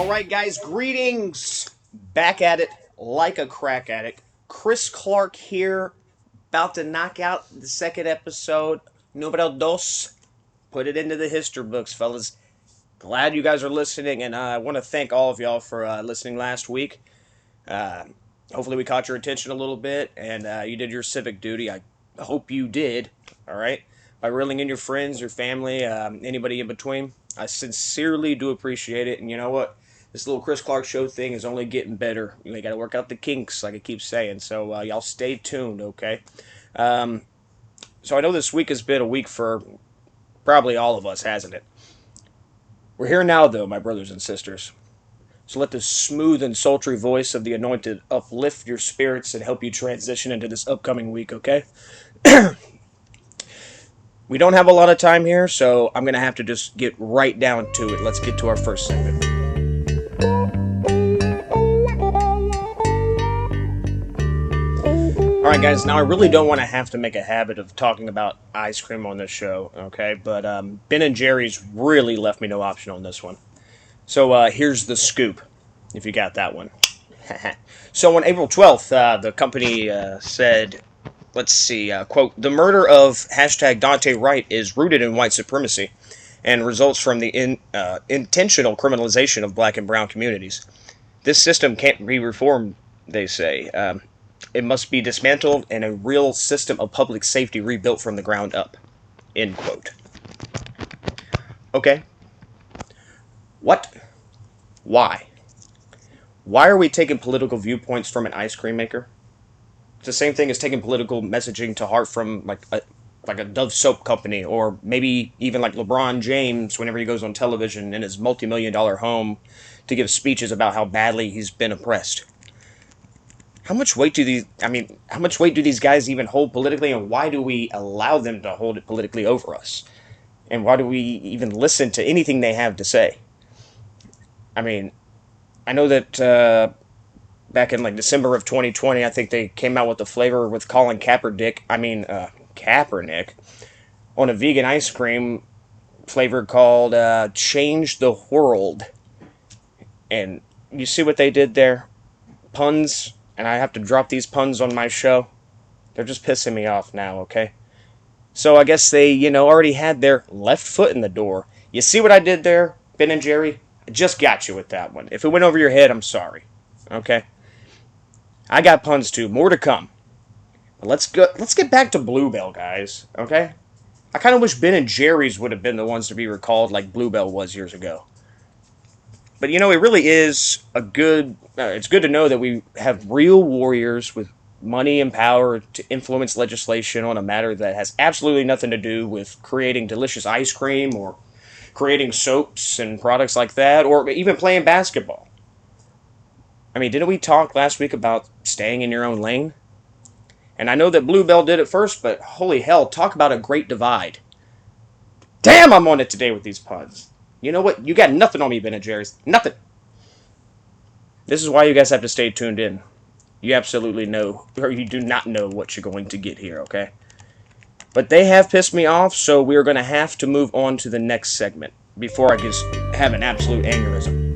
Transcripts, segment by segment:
right, guys, greetings. Back at it like a crack addict. Chris Clark here, about to knock out the second episode, numero dos. Put it into the history books, fellas. Glad you guys are listening, and I want to thank all of y'all for listening last week. Uh, Hopefully, we caught your attention a little bit, and you did your civic duty. I hope you did. All right, by reeling in your friends, your family, anybody in between. I sincerely do appreciate it, and you know what? This little Chris Clark show thing is only getting better. You got to work out the kinks, like I keep saying. So y'all stay tuned, okay? Um, so I know this week has been a week for probably all of us, hasn't it? We're here now, though, my brothers and sisters. So let the smooth and sultry voice of the anointed uplift your spirits and help you transition into this upcoming week, okay? We don't have a lot of time here, so I'm going to have to just get right down to it. Let's get to our first segment. Alright, guys, now I really don't want to have to make a habit of talking about ice cream on this show, okay? But Ben and Jerry's really left me no option on this one. So here's the scoop, if you got that one. So on April 12th, the company said, let's see, quote, the murder of hashtag Dante Wright is rooted in white supremacy and results from the intentional criminalization of black and brown communities. This system can't be reformed, they say. It must be dismantled and a real system of public safety rebuilt from the ground up. End quote. Okay. What? Why? Why are we taking political viewpoints from an ice cream maker? It's the same thing as taking political messaging to heart from like a Dove soap company, or maybe even like LeBron James whenever he goes on television in his multi-million-dollar home to give speeches about how badly he's been oppressed. How much weight do how much weight do these guys even hold politically, and why do we allow them to hold it politically over us? And why do we even listen to anything they have to say? I mean, I know that back in like December of 2020, I think they came out with the flavor with Colin Kaepernick on a vegan ice cream flavor called Change the World. And you see what they did there? Puns, and I have to drop these puns on my show. They're just pissing me off now, okay? So I guess they, already had their left foot in the door. You see what I did there, Ben and Jerry? I just got you with that one. If it went over your head, I'm sorry. Okay? I got puns too. More to come. But let's get back to Bluebell, guys. Okay? I kind of wish Ben and Jerry's would have been the ones to be recalled like Bluebell was years ago. But it really is a good. It's good to know that we have real warriors with money and power to influence legislation on a matter that has absolutely nothing to do with creating delicious ice cream or creating soaps and products like that, or even playing basketball. I mean, didn't we talk last week about staying in your own lane? And I know that Bluebell did it first, but holy hell, talk about a great divide. Damn, I'm on it today with these puns. You know what? You got nothing on me, Ben and Jerry's. Nothing. This is why you guys have to stay tuned in. You absolutely know, or you do not know what you're going to get here, okay? But they have pissed me off, so we're going to have to move on to the next segment before I just have an absolute aneurysm.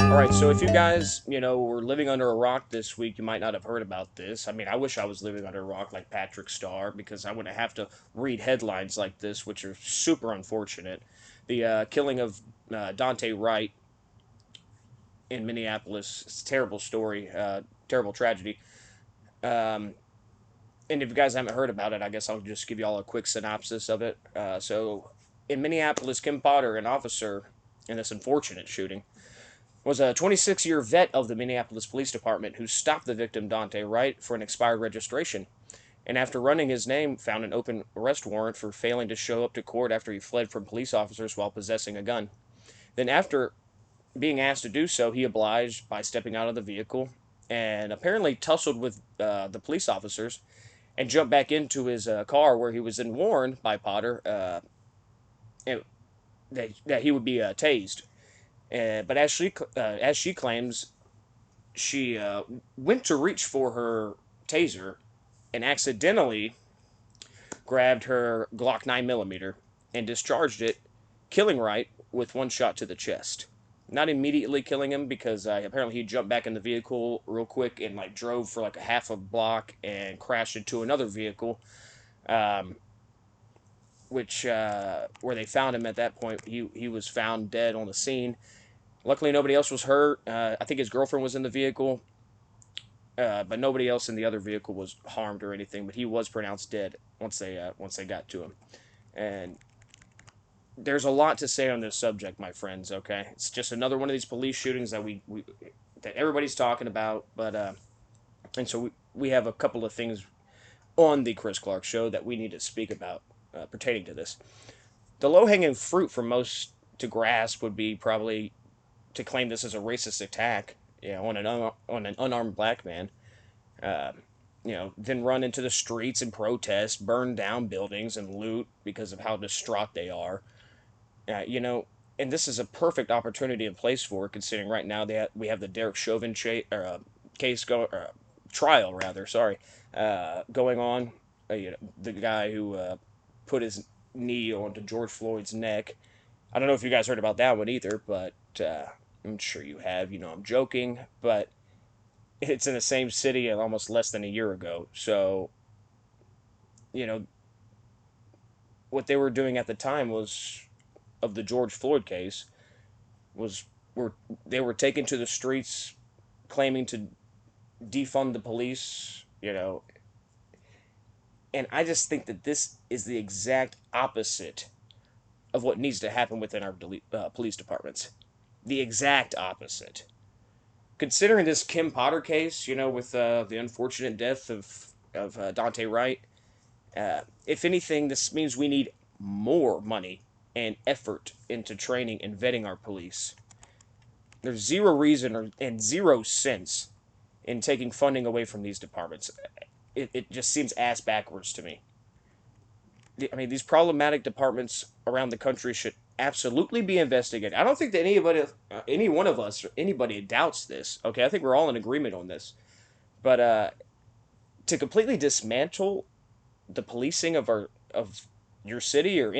Alright, so if you guys, were living under a rock this week, you might not have heard about this. I mean, I wish I was living under a rock like Patrick Starr, because I wouldn't have to read headlines like this, which are super unfortunate. The killing of Dante Wright in Minneapolis. It's a terrible story, terrible tragedy. Um, and if you guys haven't heard about it, I guess I'll just give you all a quick synopsis of it. So, in Minneapolis, Kim Potter, an officer in this unfortunate shooting, was a 26-year vet of the Minneapolis Police Department who stopped the victim, Dante Wright, for an expired registration. And after running his name, found an open arrest warrant for failing to show up to court after he fled from police officers while possessing a gun. Then, after being asked to do so, he obliged by stepping out of the vehicle and apparently tussled with the police officers and jumped back into his car, where he was then warned by Potter that he would be tased. But as she claims, she went to reach for her taser and accidentally grabbed her Glock 9 millimeter. and discharged it, killing Wright with one shot to the chest. Not immediately killing him because apparently he jumped back in the vehicle real quick and like drove for like a half a block and crashed into another vehicle, um, which where they found him at that point. He was found dead on the scene. Luckily, nobody else was hurt. I think his girlfriend was in the vehicle, but nobody else in the other vehicle was harmed or anything. But he was pronounced dead once they got to him. And there's a lot to say on this subject, my friends. Okay, it's just another one of these police shootings that we that everybody's talking about. But and so we have a couple of things on the Chris Clark Show that we need to speak about pertaining to this. The low hanging fruit for most to grasp would be probably to claim this as a racist attack, on an unarmed black man. Um, then run into the streets and protest, burn down buildings and loot because of how distraught they are. And this is a perfect opportunity and place for it, considering right now we have the Derek Chauvin case trial rather, sorry, going on. The guy who put his knee onto George Floyd's neck. I don't know if you guys heard about that one either, but I'm sure you have. I'm joking, but it's in the same city almost less than a year ago. So, you know, what they were doing at the time was of the George Floyd case was were they were taken to the streets claiming to defund the police, and I just think that this is the exact opposite of what needs to happen within our police departments. The exact opposite. Considering this Kim Potter case, with the unfortunate death of Dante Wright, if anything, this means we need more money and effort into training and vetting our police. There's zero reason and zero sense in taking funding away from these departments. It just seems ass backwards to me. I mean, these problematic departments around the country should absolutely be investigated. I don't think that any one of us, or anybody doubts this. Okay, I think we're all in agreement on this. But to completely dismantle the policing of your city or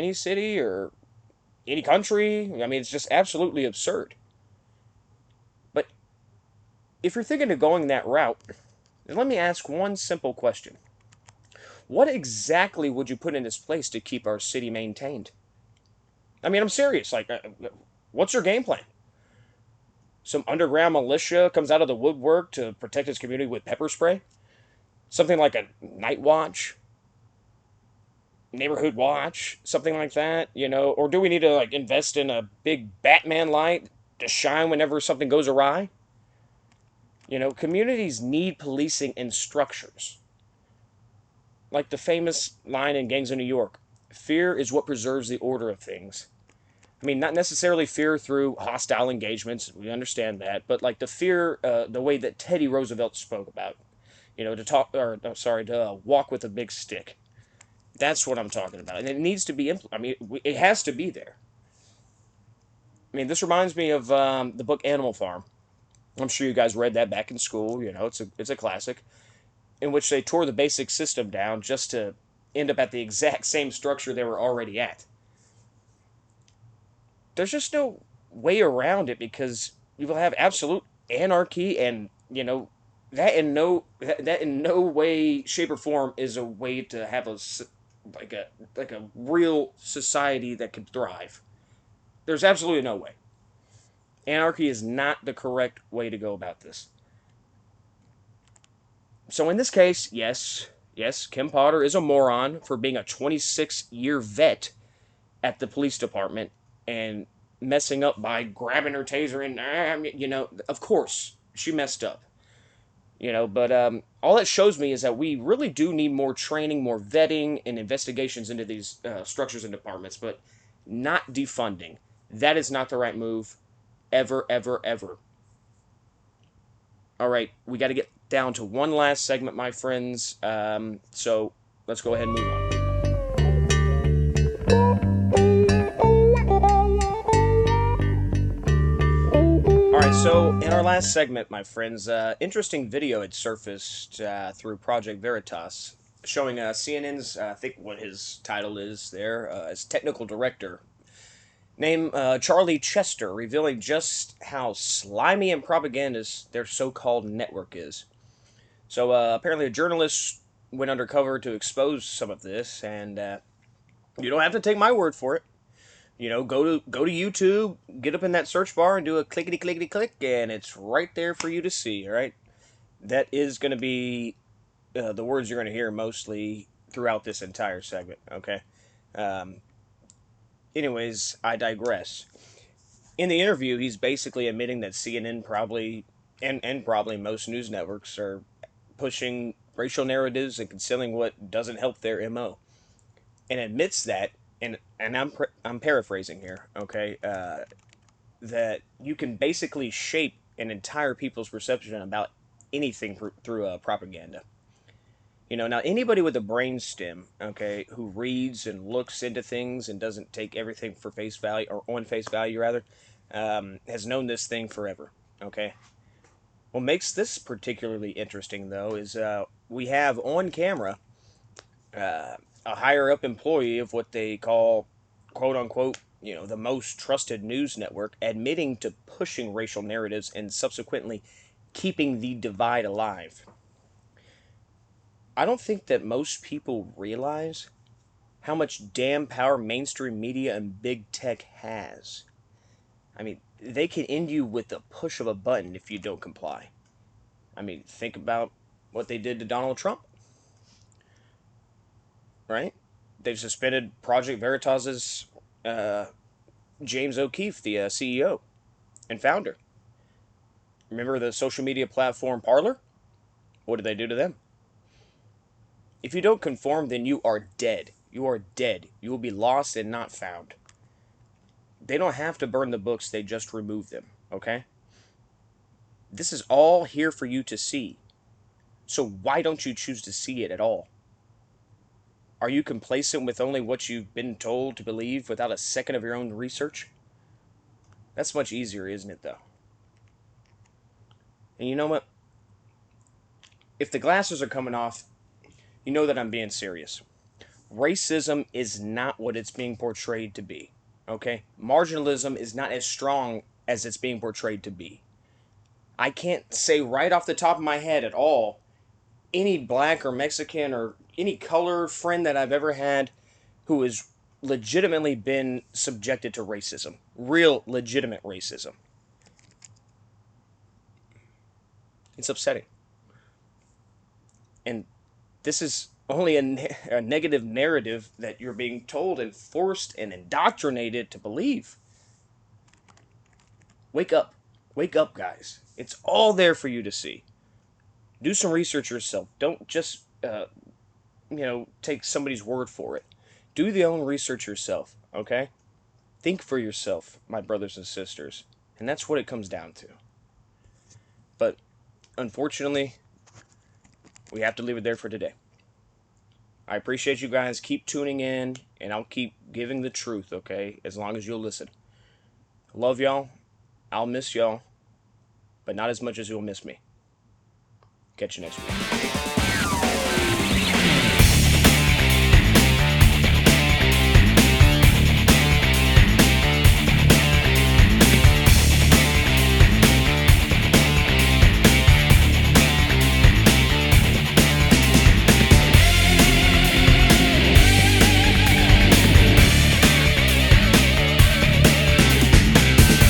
any country, I mean, it's just absolutely absurd. But if you're thinking of going that route, then let me ask one simple question. What exactly would you put in its place to keep our city maintained? I mean, I'm serious. Like, what's your game plan? Some underground militia comes out of the woodwork to protect its community with pepper spray? Something like a night watch? Neighborhood watch? Something like that? Or do we need to, like, invest in a big Batman light to shine whenever something goes awry? Communities need policing and structures. Like the famous line in Gangs of New York, fear is what preserves the order of things. I mean, not necessarily fear through hostile engagements. We understand that, but like the fear, the way that Teddy Roosevelt spoke about, to talk, or no, sorry, to walk with a big stick. That's what I'm talking about, and it needs to be. I mean, it has to be there. I mean, this reminds me of the book Animal Farm. I'm sure you guys read that back in school. It's a classic in which they tore the basic system down just to end up at the exact same structure they were already at. There's just no way around it because you will have absolute anarchy, and that in no way, shape, or form is a way to have like a real society that can thrive. There's absolutely no way. Anarchy is not the correct way to go about this. So in this case, yes, Kim Potter is a moron for being a 26-year vet at the police department and messing up by grabbing her taser and of course she messed up. But all that shows me is that we really do need more training, more vetting, and investigations into these structures and departments, but not defunding. That is not the right move, ever, ever, ever. All right, we got to get down to one last segment, my friends. So let's go ahead and move on. All right, so in our last segment, my friends, interesting video had surfaced through Project Veritas. showing CNN's, I think what his title is there, as technical director, named Charlie Chester, revealing just how slimy and propagandist their so-called network is. So apparently, a journalist went undercover to expose some of this, and you don't have to take my word for it. Go to YouTube, get up in that search bar, and do a clickety clickety click, and it's right there for you to see. All right, that is going to be the words you're going to hear mostly throughout this entire segment. Okay. Um, Anyways, I digress. In the interview, he's basically admitting that CNN probably and probably most news networks are pushing racial narratives and concealing what doesn't help their MO, and admits that. And I'm paraphrasing here. Okay, that you can basically shape an entire people's perception about anything through propaganda. Now anybody with a brain stem, okay, who reads and looks into things and doesn't take everything for face value, or on face value rather, has known this thing forever. Okay. What makes this particularly interesting, though, is we have on camera a higher up employee of what they call, quote unquote, the most trusted news network, admitting to pushing racial narratives and subsequently keeping the divide alive. I don't think that most people realize how much damn power mainstream media and big tech has. I mean, they can end you with the push of a button if you don't comply. I mean, think about what they did to Donald Trump, right? They've suspended Project Veritas's uh, James O'Keefe, the CEO and founder. Remember the social media platform Parler? What did they do to them? If you don't conform, then you are dead. You are dead. You will be lost and not found. They don't have to burn the books, they just remove them, okay? This is all here for you to see. So why don't you choose to see it at all? Are you complacent with only what you've been told to believe without a second of your own research? That's much easier, isn't it, though? And you know what? If the glasses are coming off, you know that I'm being serious. Racism is not what it's being portrayed to be. Okay? Marginalism is not as strong as it's being portrayed to be. I can't say right off the top of my head at all any black or Mexican or any color friend that I've ever had who has legitimately been subjected to racism. Real legitimate racism. It's upsetting. And this is only a negative narrative that you're being told and forced and indoctrinated to believe. Wake up. Wake up, guys. It's all there for you to see. Do some research yourself. Don't just, take somebody's word for it. Do the own research yourself, okay? Think for yourself, my brothers and sisters. And that's what it comes down to. But unfortunately, we have to leave it there for today. I appreciate you guys. Keep tuning in, and I'll keep giving the truth, okay? As long as you'll listen. Love y'all. I'll miss y'all, but not as much as you'll miss me. Catch you next week.